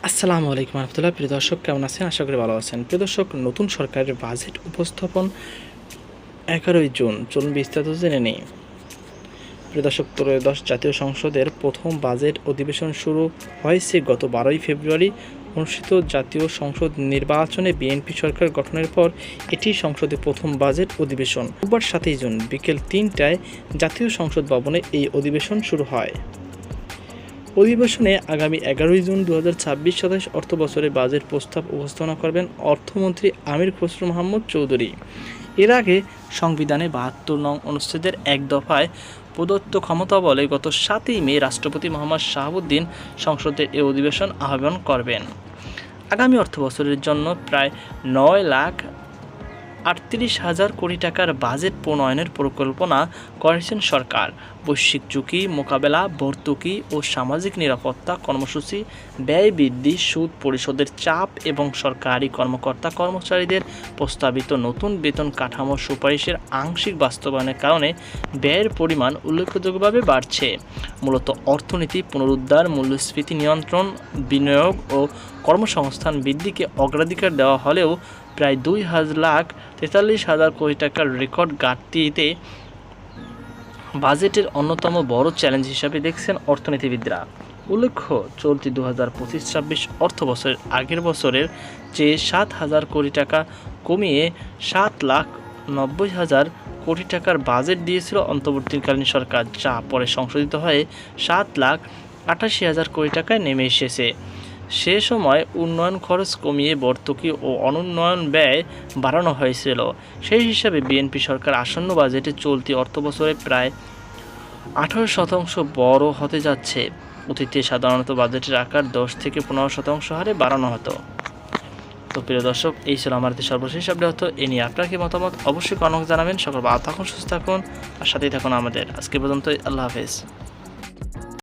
আসসালামু আলাইকুম রহমতুল্লাহ। প্রিয় দর্শক, কেমন আছেন? আশা করি ভালো আছেন। প্রিয় দর্শক, নতুন সরকারের বাজেট উপস্থাপন 11ই জুন। চলুন বিস্তারিত জেনে নিই। প্রিয় দর্শক, ত্রয়োদশ জাতীয় সংসদের প্রথম বাজেট অধিবেশন শুরু হয়েছে গত 12ই ফেব্রুয়ারি অনুষ্ঠিত জাতীয় সংসদ নির্বাচনে বিএনপি সরকার গঠনের পর এটি সংসদে প্রথম বাজেট অধিবেশন। রোববার 7ই জুন বিকেল 3টায় জাতীয় সংসদ ভবনে এই অধিবেশন শুরু হয়। অধিবেশনে আগামী 11ই জুন 2026-27 অর্থবছরে বাজেট প্রস্তাব উপস্থাপনা করবেন অর্থমন্ত্রী আমির খসরু মাহমুদ চৌধুরী। এর আগে সংবিধানে 72 নং অনুচ্ছেদের এক দফায় প্রদত্ত ক্ষমতা বলে গত 7ই মে রাষ্ট্রপতি মোহাম্মদ শাহাবুদ্দিন সংসদের এ অধিবেশন আহ্বান করবেন। আগামী অর্থবছরের জন্য প্রায় 9,38,000 কোটি টাকার বাজেট প্রণয়নের পরিকল্পনা করেছেন সরকার। বৈশ্বিক ঝুঁকি মোকাবেলা, ভর্তুকি ও সামাজিক নিরাপত্তা কর্মসূচি, ব্যয় বৃদ্ধি, সুদ পরিশোধের চাপ এবং সরকারি কর্মকর্তা-কর্মচারীদের প্রস্তাবিত নতুন বেতন কাঠামো সুপারিশের আংশিক বাস্তবায়নের কারণে ব্যয়ের পরিমাণ উল্লেখযোগ্যভাবে বাড়ছে। মূলত অর্থনীতি পুনরুদ্ধার, মূল্যস্ফীতি নিয়ন্ত্রণ, বিনিয়োগ ও কর্মসংস্থান বৃদ্ধিকে অগ্রাধিকার দেওয়া হলেও প্রায় 2,43,000 কোটি টাকার রেকর্ড ঘাটতিতে বাজেটের অন্যতম বড় চ্যালেঞ্জ হিসাবে দেখছেন অর্থনীতিবিদরা। উল্লেখ্য, চলতি 2025-26 অর্থবছরের আগের বছরের চেয়ে 7,000 কোটি টাকা কমিয়ে 7,90,000 কোটি টাকার বাজেট দিয়েছিল অন্তর্বর্তীকালীন সরকার, যা পরে সংশোধিত হয়ে 7,88,000 কোটি টাকায় নেমে এসেছে। সে সময় উন্নয়ন খরচ কমিয়ে ভর্তুকি ও অনুন্নয়ন ব্যয় বাড়ানো হয়েছিল। সেই হিসাবে বিএনপি সরকার আসন্ন বাজেটে চলতি অর্থবছরে প্রায় 18% বড় হতে যাচ্ছে। অতীতে সাধারণত বাজেটের আকার 10-15% হারে বাড়ানো হতো। তো প্রিয় দর্শক, এই ছিল আমাদের সর্বশেষ আপডেট। এ নিয়ে আপনার কি মতামত অবশ্যই কমেন্টে জানাবেন। সকল ভালো থাকুন, সুস্থ থাকুন আর সাথেই থাকুন আমাদের। আজকে পর্যন্তই, আল্লাহ হাফেজ।